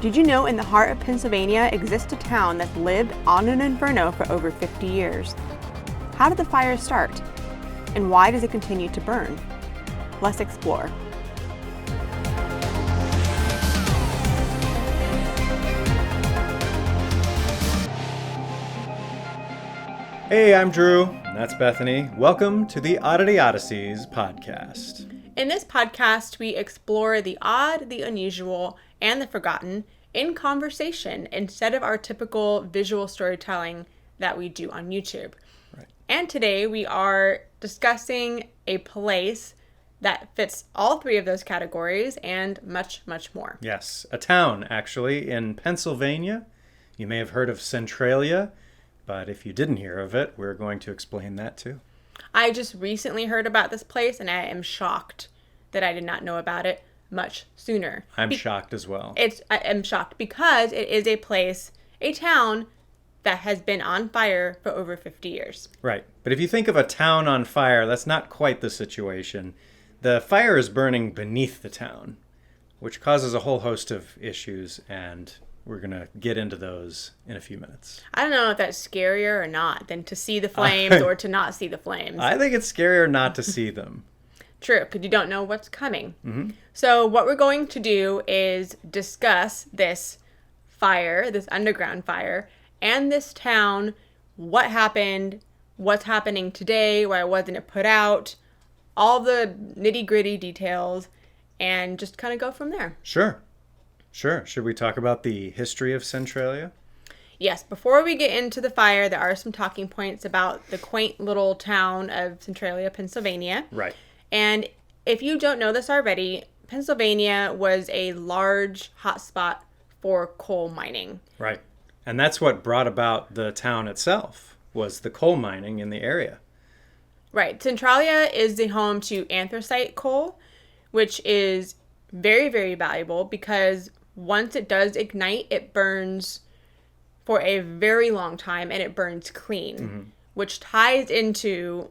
Did you know in the heart of Pennsylvania exists a town that's lived on an inferno for over 50 years? How did the fire start? And why does it continue to burn? Let's explore. Hey, I'm Drew, and that's Bethany. Welcome to the Odysseys podcast. In this podcast, we explore the odd, the unusual, and the forgotten in conversation instead of our typical visual storytelling that we do on YouTube. Right. And today we are discussing a place that fits all three of those categories and much, much more. Yes, a town, actually, in Pennsylvania. You may have heard of Centralia, but if you didn't hear of it, we're going to explain that too. I just recently heard about this place, and I am shocked that I did not know about it much sooner. I'm shocked as well. I am shocked because it is a place, a town, that has been on fire for over 50 years. Right. But if you think of a town on fire, that's not quite the situation. The fire is burning beneath the town, which causes a whole host of issues, and we're going to get into those in a few minutes. I don't know if that's scarier or not than to see the flames or to not see the flames. I think it's scarier not to see them. True, because you don't know what's coming. Mm-hmm. So what we're going to do is discuss this fire, this underground fire, and this town, what happened, what's happening today, why wasn't it put out, all the nitty-gritty details, and just kind of go from there. Sure. Should we talk about the history of Centralia? Yes, before we get into the fire, there are some talking points about the quaint little town of Centralia, Pennsylvania. Right. And if you don't know this already, Pennsylvania was a large hotspot for coal mining. Right. And that's what brought about the town itself, was the coal mining in the area. Right. Centralia is the home to anthracite coal, which is very, very valuable because once it does ignite, it burns for a very long time and it burns clean, which ties into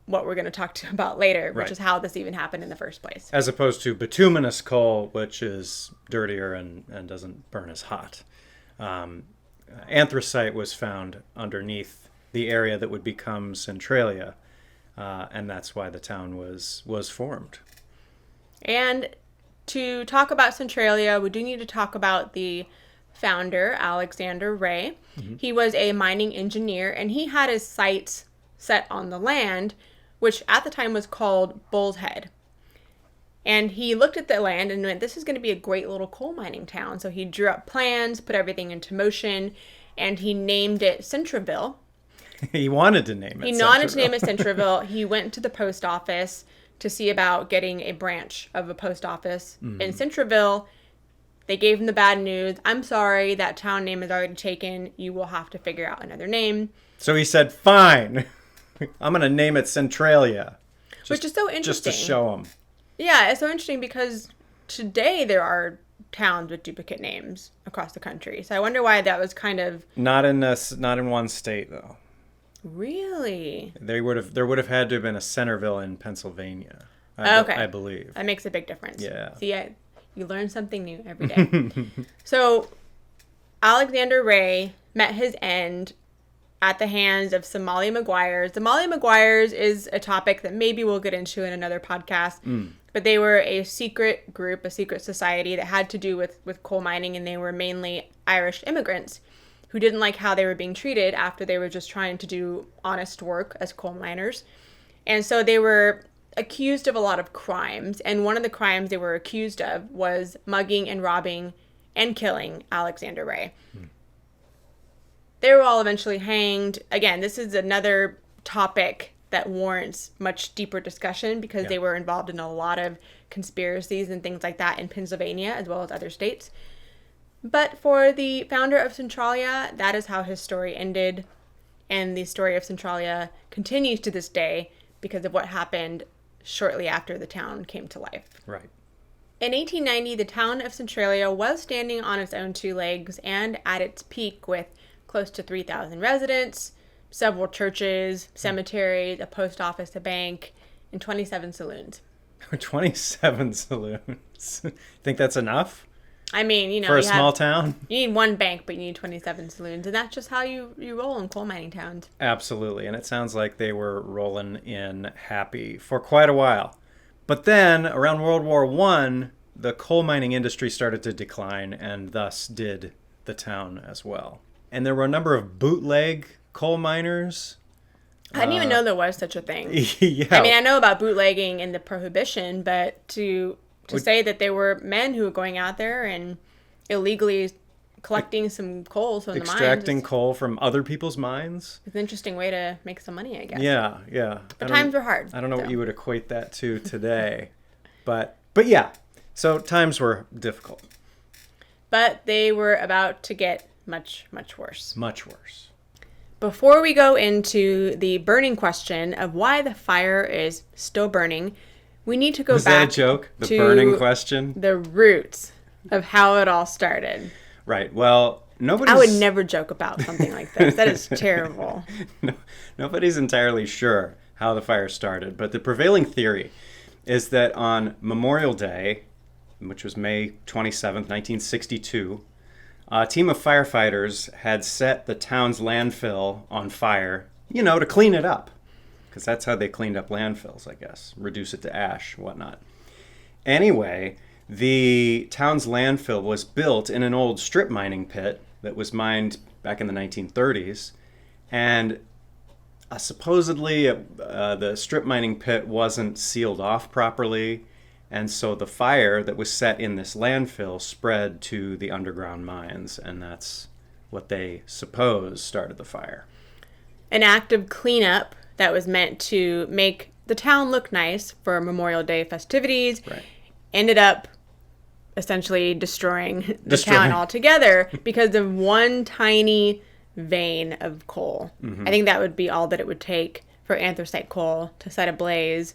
what we're going to talk about later, which is how this even happened in the first place. As opposed to bituminous coal, which is dirtier and doesn't burn as hot. Anthracite was found underneath the area that would become Centralia, and that's why the town was formed. And to talk about Centralia, we do need to talk about the founder, Alexander Ray. Mm-hmm. He was a mining engineer, and he had his sights set on the land, which at the time was called Bull's Head. And he looked at the land and went, this is going to be a great little coal mining town. So he drew up plans, put everything into motion, and he named it Centreville. He wanted to name it He wanted to name it Centreville. He went to the post office to see about getting a branch of a post office in Centreville. They gave him the bad news. I'm sorry, that town name is already taken. You will have to figure out another name. So he said, fine, I'm going to name it Centralia. Which is so interesting. Just to show him. Yeah, it's so interesting because today there are towns with duplicate names across the country. So I wonder why that was kind of... Not in one state, though. Really? There would have had to have been a Centerville in Pennsylvania. I believe. That makes a big difference. Yeah. See, you learn something new every day. So Alexander Ray met his end at the hands of some Maguires. The Maguires is a topic that maybe we'll get into in another podcast. But they were a secret group, a secret society that had to do with coal mining, and they were mainly Irish immigrants who didn't like how they were being treated after they were just trying to do honest work as coal miners. And so they were accused of a lot of crimes, and one of the crimes they were accused of was mugging and robbing and killing Alexander Ray. They were all eventually hanged. Again, this is another topic that warrants much deeper discussion because they were involved in a lot of conspiracies and things like that in Pennsylvania as well as other states. But for the founder of Centralia, that is how his story ended. And the story of Centralia continues to this day because of what happened shortly after the town came to life. Right. In 1890, the town of Centralia was standing on its own two legs and at its peak with close to 3,000 residents, several churches, cemeteries, a post office, a bank, and 27 saloons. 27 saloons. Think that's enough? I mean, you know, For a small town? You need one bank, but you need 27 saloons. And that's just how you roll in coal mining towns. Absolutely. And it sounds like they were rolling in happy for quite a while. But then, around World War I, the coal mining industry started to decline, and thus did the town as well. And there were a number of bootleg coal miners. I didn't even know there was such a thing. Yeah. I mean, I know about bootlegging and the prohibition, but to say that there were men who were going out there and illegally collecting some coal from the mines. Extracting coal from other people's mines. It's an interesting way to make some money, I guess. Yeah. But times were hard. I don't know what you would equate that to today. but yeah. So times were difficult. But they were about to get much, much worse. Much worse. Before we go into the burning question of why the fire is still burning, we need to go back. Was that a joke? The burning question? The roots of how it all started. Right. Well, I would never joke about something like this. That is terrible. Nobody's entirely sure how the fire started, but the prevailing theory is that on Memorial Day, which was May 27th, 1962, a team of firefighters had set the town's landfill on fire, to clean it up. Because that's how they cleaned up landfills, I guess. Reduce it to ash, whatnot. Anyway, the town's landfill was built in an old strip mining pit that was mined back in the 1930s. And supposedly the strip mining pit wasn't sealed off properly. And so the fire that was set in this landfill spread to the underground mines. And that's what they suppose started the fire. An act of cleanup that was meant to make the town look nice for Memorial Day festivities, ended up essentially destroying the town altogether because of one tiny vein of coal. Mm-hmm. I think that would be all that it would take for anthracite coal to set ablaze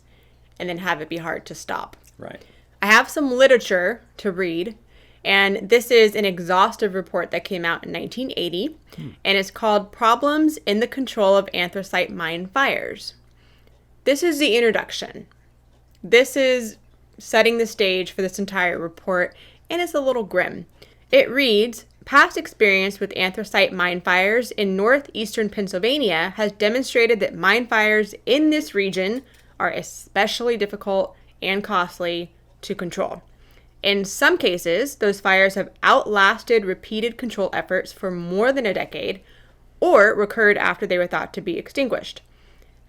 and then have it be hard to stop. Right. I have some literature to read, and this is an exhaustive report that came out in 1980, and it's called Problems in the Control of Anthracite Mine Fires. This is the introduction. This is setting the stage for this entire report, and it's a little grim. It reads, past experience with anthracite mine fires in northeastern Pennsylvania has demonstrated that mine fires in this region are especially difficult and costly to control. In some cases, those fires have outlasted repeated control efforts for more than a decade, or recurred after they were thought to be extinguished.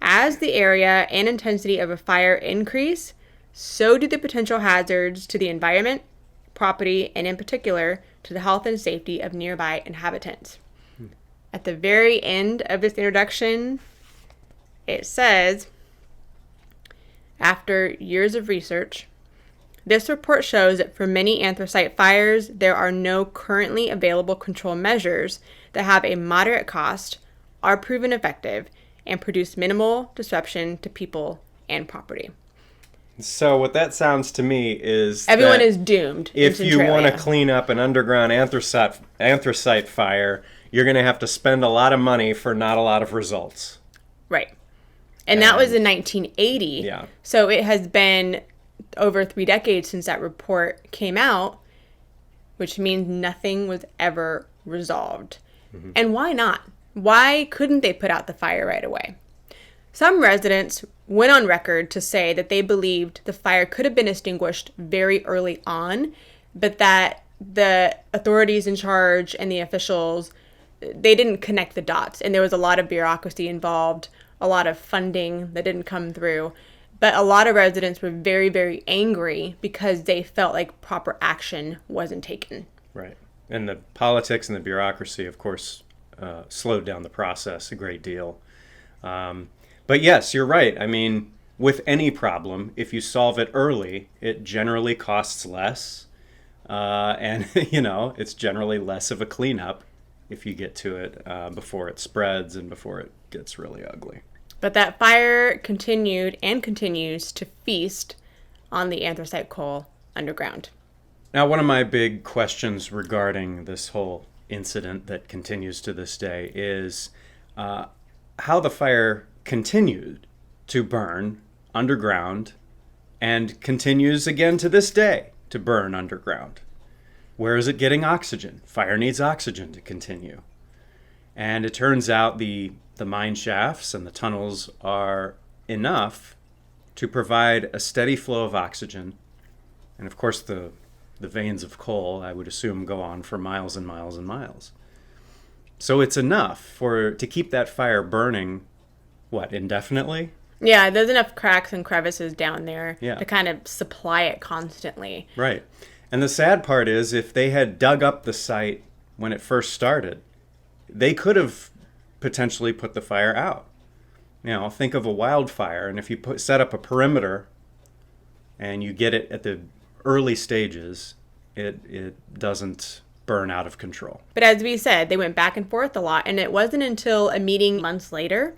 As the area and intensity of a fire increase, so do the potential hazards to the environment, property, and in particular, to the health and safety of nearby inhabitants. At the very end of this introduction, it says, after years of research, this report shows that for many anthracite fires, there are no currently available control measures that have a moderate cost, are proven effective, and produce minimal disruption to people and property. So what that sounds to me is everyone is doomed. If you want to clean up an underground anthracite fire, you're going to have to spend a lot of money for not a lot of results. Right. And that was in 1980. Yeah. So it has been over 3 decades since that report came out, which means nothing was ever resolved. Mm-hmm. And why not? Why couldn't they put out the fire right away? Some residents went on record to say that they believed the fire could have been extinguished very early on, but that the authorities in charge and the officials, they didn't connect the dots. And there was a lot of bureaucracy involved, a lot of funding that didn't come through. But a lot of residents were very, very angry because they felt like proper action wasn't taken. Right. And the politics and the bureaucracy, of course, slowed down the process a great deal. But yes, you're right. I mean, with any problem, if you solve it early, it generally costs less. And, it's generally less of a cleanup if you get to it before it spreads and before it gets really ugly. But that fire continued and continues to feast on the anthracite coal underground. Now, one of my big questions regarding this whole incident that continues to this day is how the fire continued to burn underground and continues again to this day to burn underground. Where is it getting oxygen? Fire needs oxygen to continue. And it turns out the mine shafts and the tunnels are enough to provide a steady flow of oxygen. And of course, the veins of coal, I would assume, go on for miles and miles and miles. So it's enough to keep that fire burning, indefinitely? Yeah, there's enough cracks and crevices down there Yeah. to kind of supply it constantly. Right. And the sad part is, if they had dug up the site when it first started, they could have potentially put the fire out. Think of a wildfire, and if you set up a perimeter and you get it at the early stages, it doesn't burn out of control. But as we said, they went back and forth a lot, and it wasn't until a meeting months later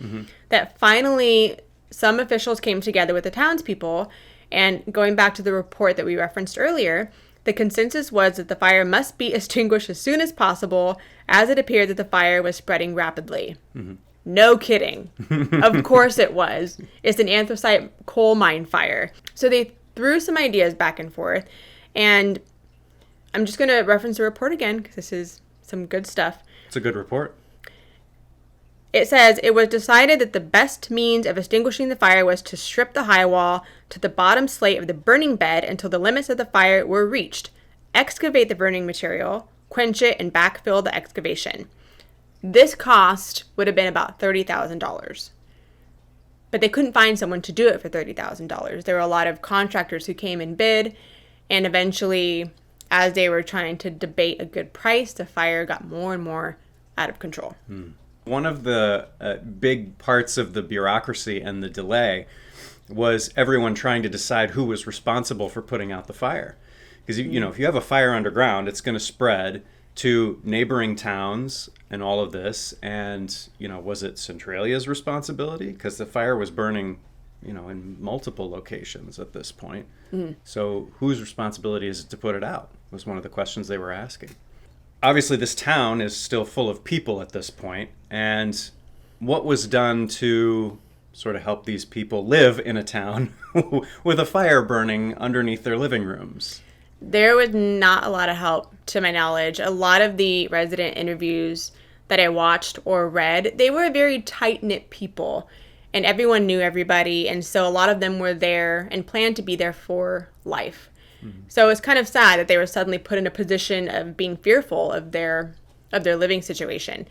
that finally some officials came together with the townspeople, and going back to the report that we referenced earlier, the consensus was that the fire must be extinguished as soon as possible, as it appeared that the fire was spreading rapidly. No kidding. Of course it was. It's an anthracite coal mine fire. So they threw some ideas back and forth, and I'm just going to reference the report again because this is some good stuff. It's a good report. It says, it was decided that the best means of extinguishing the fire was to strip the high wall to the bottom slate of the burning bed until the limits of the fire were reached, excavate the burning material, quench it, and backfill the excavation. This cost would have been about $30,000. But they couldn't find someone to do it for $30,000. There were a lot of contractors who came and bid, and eventually, as they were trying to debate a good price, the fire got more and more out of control. One of the big parts of the bureaucracy and the delay was everyone trying to decide who was responsible for putting out the fire. Because, if you have a fire underground, it's going to spread to neighboring towns and all of this. And, was it Centralia's responsibility? Because the fire was burning, in multiple locations at this point. So whose responsibility is it to put it out? Was one of the questions they were asking. Obviously, this town is still full of people at this point, and what was done to sort of help these people live in a town with a fire burning underneath their living rooms? There was not a lot of help, to my knowledge. A lot of the resident interviews that I watched or read, they were very tight-knit people, and everyone knew everybody, and so a lot of them were there and planned to be there for life. So it's kind of sad that they were suddenly put in a position of being fearful of their living situation.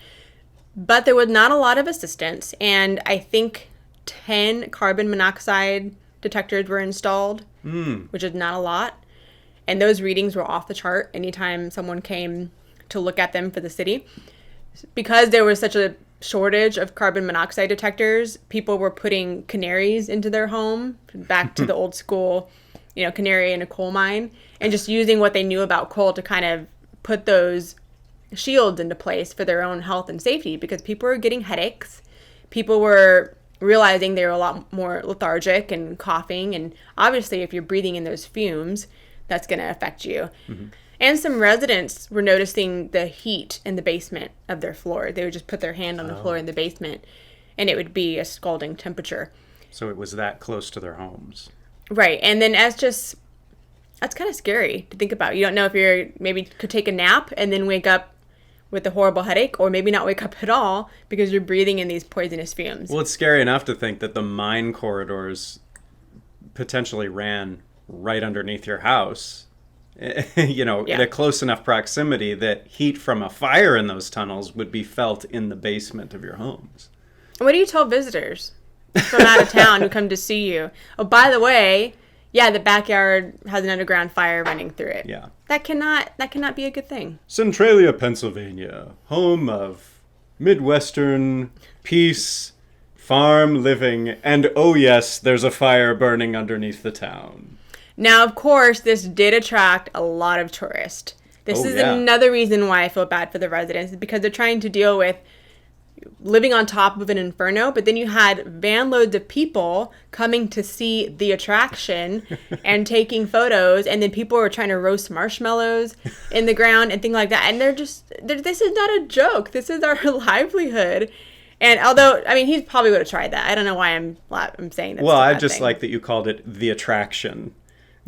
But there was not a lot of assistance, and I think 10 carbon monoxide detectors were installed, which is not a lot. And those readings were off the chart anytime someone came to look at them for the city. Because there was such a shortage of carbon monoxide detectors, people were putting canaries into their home, back to the old school, canary in a coal mine, and just using what they knew about coal to kind of put those shields into place for their own health and safety, because people were getting headaches. People were realizing they were a lot more lethargic and coughing, and obviously if you're breathing in those fumes, that's going to affect you. And some residents were noticing the heat in the basement of their floor. They would just put their hand on the floor in the basement, and it would be a scalding temperature. So it was that close to their homes. Right. And then that's kind of scary to think about. You don't know if you're maybe could take a nap and then wake up with a horrible headache, or maybe not wake up at all because you're breathing in these poisonous fumes. Well, it's scary enough to think that the mine corridors potentially ran right underneath your house, in a close enough proximity that heat from a fire in those tunnels would be felt in the basement of your homes. What do you tell visitors from out of town who come to see you? Oh, by the way, the backyard has an underground fire running through it. Yeah. That cannot be a good thing. Centralia, Pennsylvania, home of Midwestern peace, farm living, and oh yes, there's a fire burning underneath the town. Now, of course, this did attract a lot of tourists. This is another reason why I feel bad for the residents, because they're trying to deal with living on top of an inferno, but then you had van loads of people coming to see the attraction and taking photos, and then people were trying to roast marshmallows in the ground and things like that. And this is not a joke. This is our livelihood. And although, he probably would have tried that. I don't know why I'm saying that. Well, I just like that you called it the attraction.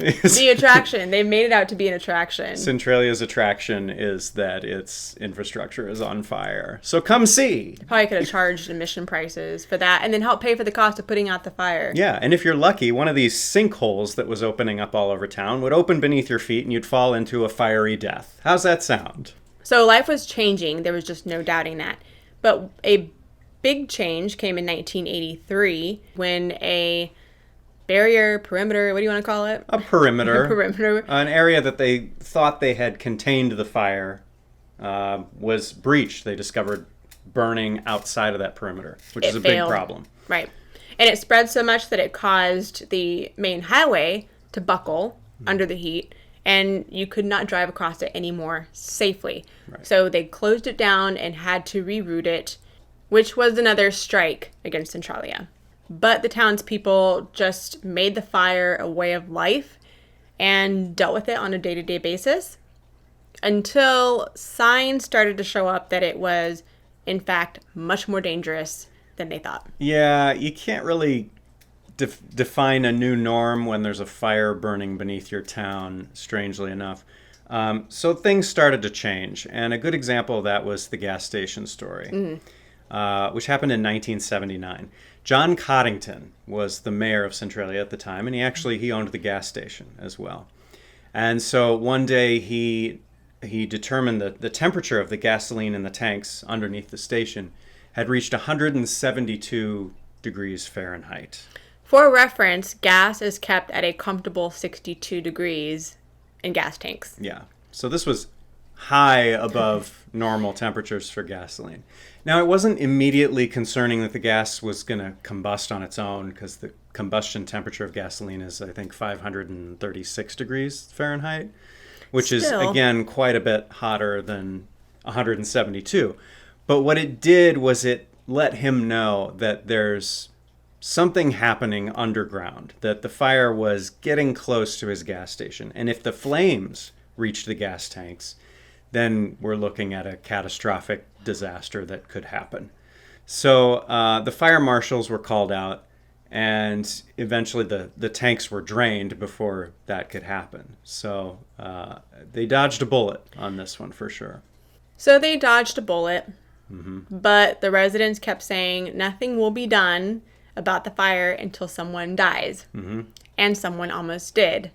The attraction. They made it out to be an attraction. Centralia's attraction is that its infrastructure is on fire. So come see. Probably could have charged admission prices for that and then help pay for the cost of putting out the fire. Yeah, and if you're lucky, one of these sinkholes that was opening up all over town would open beneath your feet and you'd fall into a fiery death. How's that sound? So life was changing. There was just no doubting that. But a big change came in 1983 when a perimeter, what do you want to call it? A perimeter. A perimeter. An area that they thought they had contained the fire was breached. They discovered burning outside of that perimeter, which is a big problem. Right. And it spread so much that it caused the main highway to buckle under the heat, and you could not drive across it anymore safely. Right. So they closed it down and had to reroute it, which was another strike against Centralia. But the townspeople just made the fire a way of life and dealt with it on a day-to-day basis until signs started to show up that it was, in fact, much more dangerous than they thought. Yeah, you can't really define a new norm when there's a fire burning beneath your town, strangely enough. So things started to change. And a good example of that was the gas station story, which happened in 1979. John Coddington was the mayor of Centralia at the time, and he owned the gas station as well. And so one day he determined that the temperature of the gasoline in the tanks underneath the station had reached 172 degrees Fahrenheit. For reference, gas is kept at a comfortable 62 degrees in gas tanks. Yeah. So this was high above normal temperatures for gasoline. Now, it wasn't immediately concerning that the gas was going to combust on its own, because the combustion temperature of gasoline is, I think, 536 degrees Fahrenheit, which is, again, quite a bit hotter than 172. But what it did was it let him know that there's something happening underground, that the fire was getting close to his gas station. And if the flames reached the gas tanks, then we're looking at a catastrophic disaster that could happen. So the fire marshals were called out, and eventually the tanks were drained before that could happen. So they dodged a bullet on this one for sure. So they dodged a bullet, but the residents kept saying nothing will be done about the fire until someone dies. And someone almost did.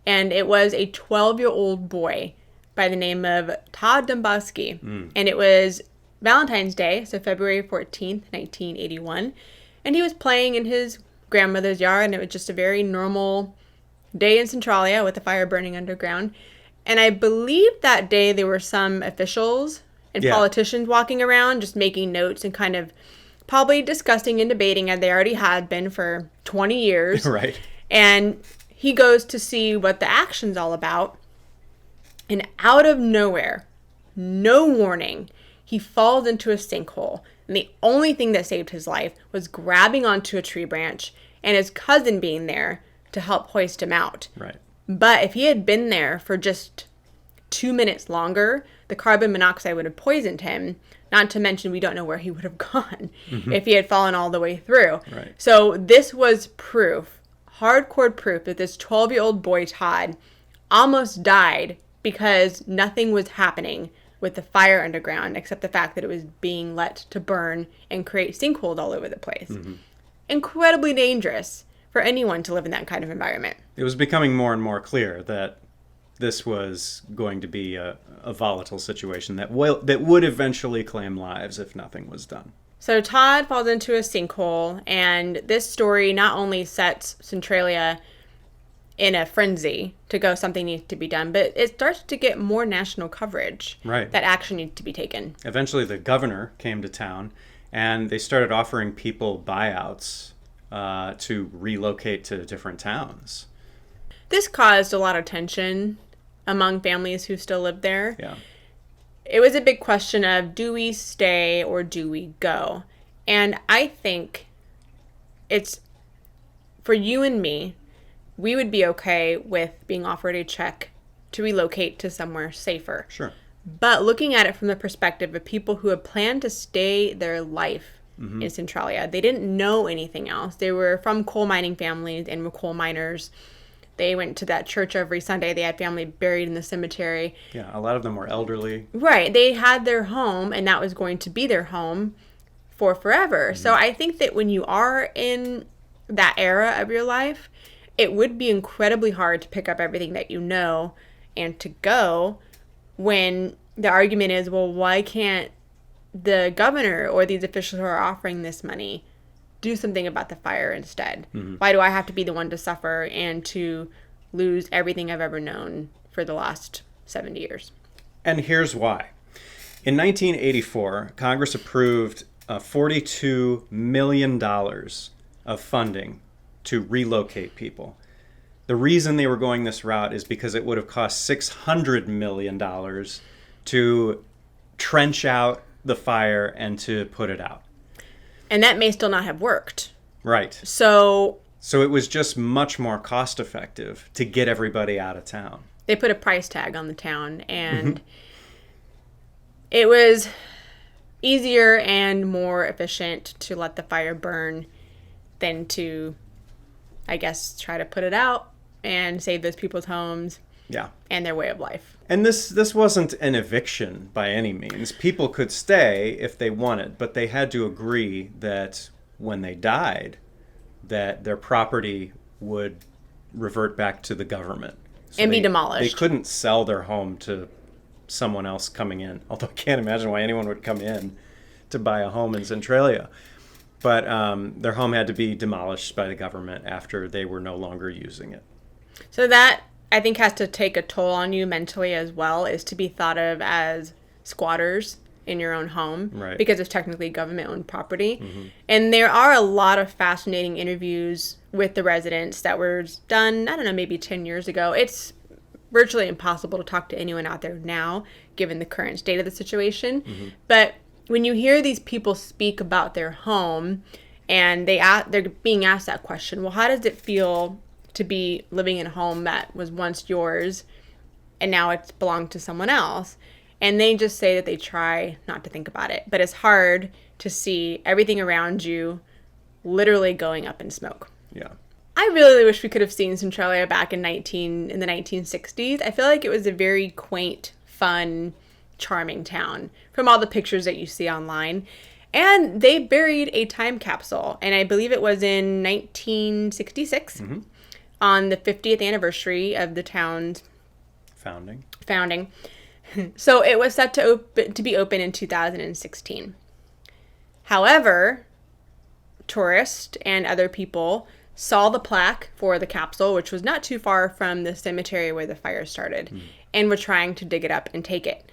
And it was a 12-year-old boy by the name of Todd Domboski. And it was Valentine's Day, so February 14th, 1981. And he was playing in his grandmother's yard, and it was just a very normal day in Centralia with the fire burning underground. And I believe that day there were some officials and politicians walking around just making notes and kind of probably discussing and debating, as they already had been for 20 years. Right. And he goes to see what the action's all about. And out of nowhere, no warning, he falls into a sinkhole. And the only thing that saved his life was grabbing onto a tree branch and his cousin being there to help hoist him out. Right. But if he had been there for just 2 minutes longer, the carbon monoxide would have poisoned him. Not to mention, we don't know where he would have gone if he had fallen all the way through. Right. So this was proof, hardcore proof, that this 12-year-old boy, Todd, almost died because nothing was happening with the fire underground except the fact that it was being let to burn and create sinkholes all over the place. Incredibly dangerous for anyone to live in that kind of environment. It was becoming more and more clear that this was going to be a volatile situation that would eventually claim lives if nothing was done. So Todd falls into a sinkhole, and this story not only sets Centralia in a frenzy to go, something needs to be done, but it starts to get more national coverage. Right. That action needs to be taken. Eventually the governor came to town, and they started offering people buyouts to relocate to different towns. This caused a lot of tension among families who still lived there. Yeah. It was a big question of, do we stay or do we go? And I think it's, for you and me, we would be okay with being offered a check to relocate to somewhere safer. Sure. But looking at it from the perspective of people who had planned to stay their life in Centralia, they didn't know anything else. They were from coal mining families and were coal miners. They went to that church every Sunday. They had family buried in the cemetery. Yeah, a lot of them were elderly. Right. They had their home, and that was going to be their home for forever. Mm-hmm. So I think that when you are in that era of your life, it would be incredibly hard to pick up everything that you know and to go when the argument is, well, why can't the governor or these officials who are offering this money do something about the fire instead? Mm-hmm. Why do I have to be the one to suffer and to lose everything I've ever known for the last 70 years? And here's why. In 1984, Congress approved $42 million of funding to relocate people. The reason they were going this route is because it would have cost $600 million to trench out the fire and to put it out. And that may still not have worked. Right. So it was just much more cost effective to get everybody out of town. They put a price tag on the town, and it was easier and more efficient to let the fire burn than to, I guess, try to put it out and save those people's homes. Yeah. And their way of life. And this wasn't an eviction by any means. People could stay if they wanted, but they had to agree that when they died, that their property would revert back to the government. So and be demolished. They couldn't sell their home to someone else coming in, although I can't imagine why anyone would come in to buy a home in Centralia. But their home had to be demolished by the government after they were no longer using it. So that, I think, has to take a toll on you mentally as well, is to be thought of as squatters in your own home. Right. Because it's technically government-owned property. Mm-hmm. And there are a lot of fascinating interviews with the residents that were done, I don't know, maybe 10 years ago. It's virtually impossible to talk to anyone out there now, given the current state of the situation. Mm-hmm. But when you hear these people speak about their home, and they're being asked that question, well, how does it feel to be living in a home that was once yours and now it's belonged to someone else? And they just say that they try not to think about it. But it's hard to see everything around you literally going up in smoke. Yeah. I really wish we could have seen Centralia back in the 1960s. I feel like it was a very quaint, fun, charming town from all the pictures that you see online. And they buried a time capsule, and I believe it was in 1966, mm-hmm. on the 50th anniversary of the town's founding. So it was set to be open in 2016. However, tourists and other people saw the plaque for the capsule, which was not too far from the cemetery where the fire started, and were trying to dig it up and take it.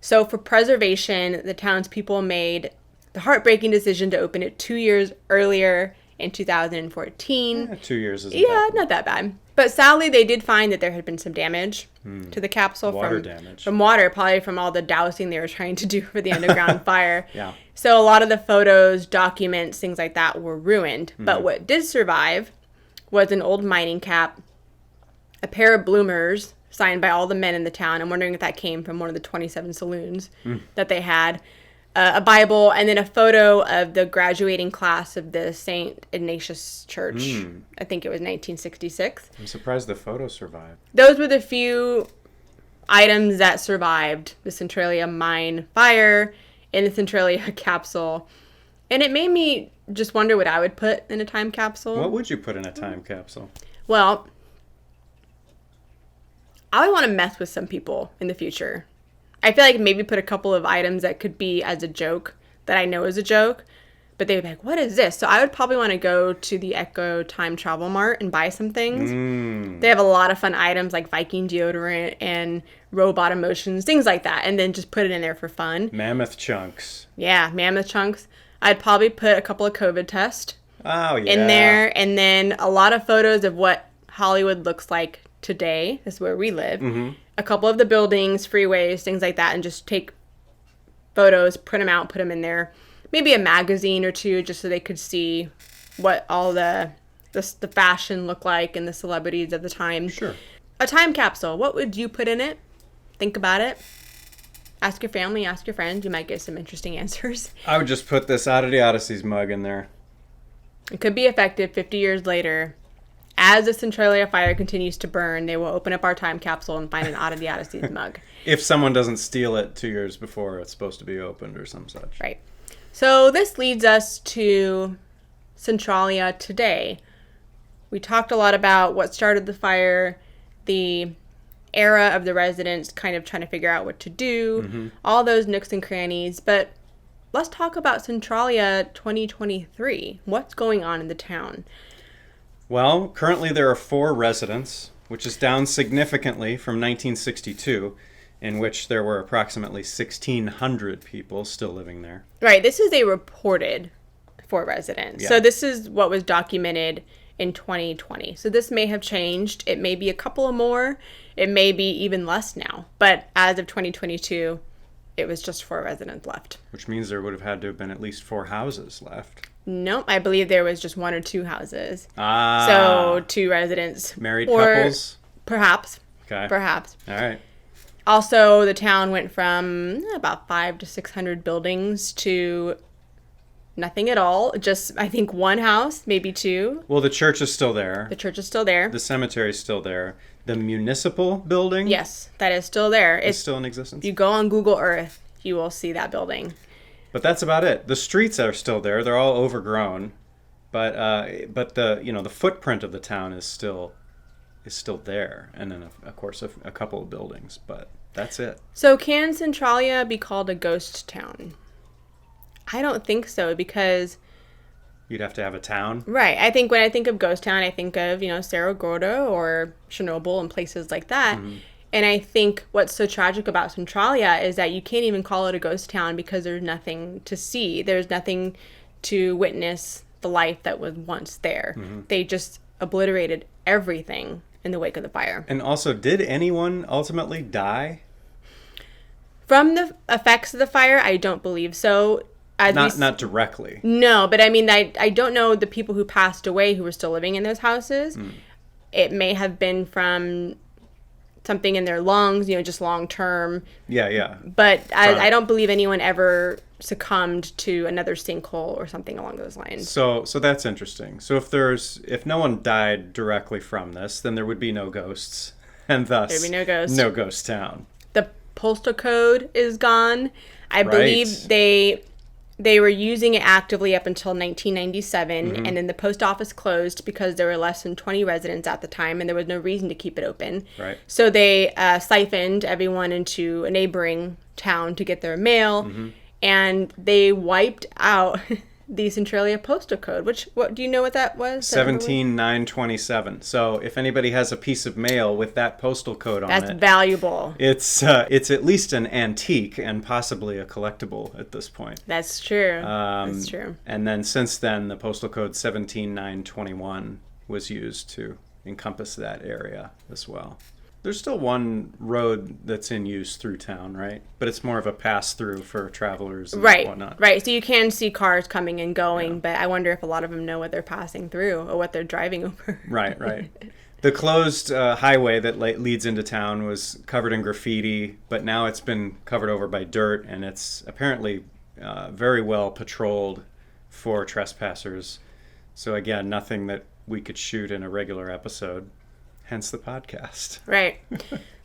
So for preservation, the townspeople made the heartbreaking decision to open it 2 years earlier in 2014. Yeah, 2 years isn't bad. Not that bad. But sadly, they did find that there had been some damage to the capsule from water, probably from all the dousing they were trying to do for the underground fire. Yeah. So a lot of the photos, documents, things like that were ruined. Mm-hmm. But what did survive was an old mining cap, a pair of bloomers signed by all the men in the town. I'm wondering if that came from one of the 27 saloons that they had. A Bible, and then a photo of the graduating class of the St. Ignatius Church. I think it was 1966. I'm surprised the photo survived. Those were the few items that survived the Centralia mine fire and the Centralia capsule. And it made me just wonder what I would put in a time capsule. What would you put in a time capsule? Well, I would want to mess with some people in the future. I feel like maybe put a couple of items that could be as a joke, that I know is a joke, but they would be like, what is this? So I would probably want to go to the Echo Time Travel Mart and buy some things. They have a lot of fun items like Viking deodorant and robot emotions, things like that, and then just put it in there for fun. Mammoth chunks. Yeah, mammoth chunks. I'd probably put a couple of COVID tests in there, and then a lot of photos of what Hollywood looks like today. This is where we live. Mm-hmm. A couple of the buildings, freeways, things like that, and just take photos, print them out, put them in there. Maybe a magazine or two, just so they could see what all the fashion looked like and the celebrities of the time. Sure. A time capsule. What would you put in it? Think about it. Ask your family, ask your friends. You might get some interesting answers. I would just put this Oddity Odysseys mug in there. It could be effective 50 years later as the Centralia fire continues to burn, they will open up our time capsule and find an Oddity Odysseys mug. If someone doesn't steal it 2 years before it's supposed to be opened or some such. Right. So this leads us to Centralia today. We talked a lot about what started the fire, the era of the residents kind of trying to figure out what to do, all those nooks and crannies. But let's talk about Centralia 2023. What's going on in the town? Well, currently there are 4 residents, which is down significantly from 1962, in which there were approximately 1,600 people still living there. Right. This is a reported 4 residents. Yeah. So this is what was documented in 2020. So this may have changed. It may be a couple of more. It may be even less now. But as of 2022, it was just 4 residents left. Which means there would have had to have been at least 4 houses left. Nope, I believe there was just 1 or 2 houses. Ah. So 2 residents. Married or couples? Perhaps. Okay. Perhaps. All right. Also, the town went from about 500 to 600 buildings to nothing at all. Just, I think, 1 house, maybe 2. Well, the church is still there. The church is still there. The cemetery is still there. The municipal building? Yes, that is still there. It's still in existence. If you go on Google Earth, you will see that building. But that's about it. The streets are still there. They're all overgrown. But the the footprint of the town is still there. And then, of course, a couple of buildings. But that's it. So can Centralia be called a ghost town? I don't think so, because... You'd have to have a town. Right. I think when I think of ghost town, I think of, Cerro Gordo or Chernobyl and places like that. Mm-hmm. And I think what's so tragic about Centralia is that you can't even call it a ghost town because there's nothing to see. There's nothing to witness the life that was once there. Mm-hmm. They just obliterated everything in the wake of the fire. And also, did anyone ultimately die? From the effects of the fire, I don't believe so. Not directly. No, but I mean, I don't know the people who passed away who were still living in those houses. Mm. It may have been from something in their lungs, just long term. Yeah. But I don't believe anyone ever succumbed to another sinkhole or something along those lines. So that's interesting. So if no one died directly from this, then there would be no ghosts, and thus there'd be no ghosts. No ghost town. The postal code is gone. I believe they were using it actively up until 1997, mm-hmm. and then the post office closed because there were less than 20 residents at the time, and there was no reason to keep it open. Right. So they siphoned everyone into a neighboring town to get their mail, mm-hmm. and they wiped out the Centralia postal code. What do you know what that was? 17927. So if anybody has a piece of mail with that postal code on it, that's valuable. It's at least an antique and possibly a collectible at this point. That's true. That's true. And then since then, the postal code 17921 was used to encompass that area as well. There's still one road that's in use through town, right? But it's more of a pass-through for travelers and whatnot. Right. So you can see cars coming and going, but I wonder if a lot of them know what they're passing through or what they're driving over. Right. The closed highway that leads into town was covered in graffiti, but now it's been covered over by dirt, and it's apparently very well patrolled for trespassers. So again, nothing that we could shoot in a regular episode. Hence the podcast. Right.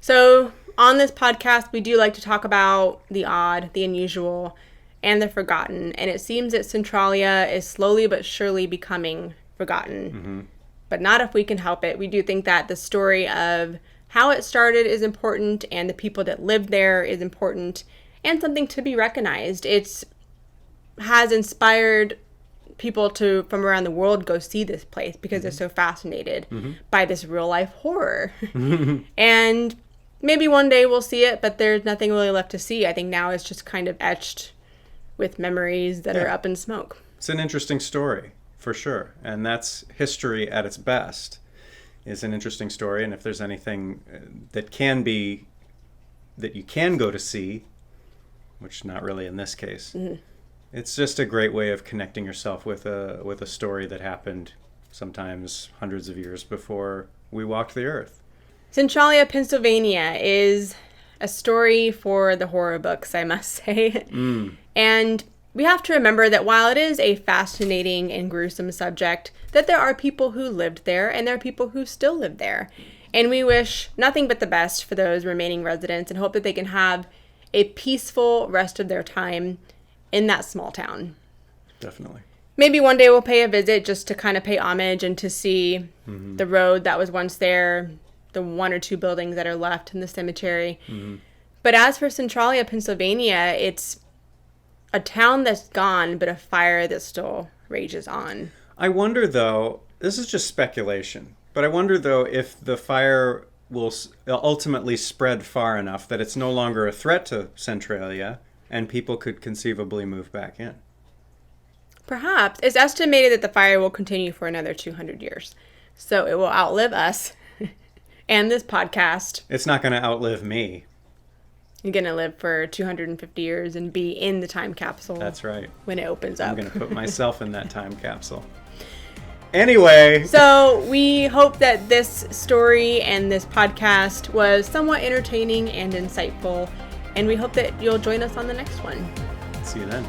So on this podcast, we do like to talk about the odd, the unusual, and the forgotten. And it seems that Centralia is slowly but surely becoming forgotten. Mm-hmm. But not if we can help it. We do think that the story of how it started is important, and the people that lived there is important, and something to be recognized. It has inspired people from around the world go see this place because mm-hmm. they're so fascinated mm-hmm. by this real life horror. And maybe one day we'll see it, but there's nothing really left to see. I think now it's just kind of etched with memories that are up in smoke. It's an interesting story, for sure. And that's history at its best, is an interesting story. And if there's anything that you can go to see, which not really in this case, mm-hmm. It's just a great way of connecting yourself with a story that happened sometimes hundreds of years before we walked the earth. Centralia, Pennsylvania is a story for the horror books, I must say. Mm. And we have to remember that while it is a fascinating and gruesome subject, that there are people who lived there and there are people who still live there. And we wish nothing but the best for those remaining residents and hope that they can have a peaceful rest of their time in that small town. Definitely. Maybe one day we'll pay a visit just to kind of pay homage and to see the road that was once there, the 1 or 2 buildings that are left in the cemetery. But as for Centralia, Pennsylvania, it's a town that's gone, but a fire that still rages on. I wonder, though, this is just speculation, but I wonder, though, if the fire will ultimately spread far enough that it's no longer a threat to Centralia and people could conceivably move back in. Perhaps. It's estimated that the fire will continue for another 200 years. So it will outlive us and this podcast. It's not going to outlive me. You're going to live for 250 years and be in the time capsule. That's right. When it opens up. I'm going to put myself in that time capsule. Anyway. So we hope that this story and this podcast was somewhat entertaining and insightful. And we hope that you'll join us on the next one. See you then.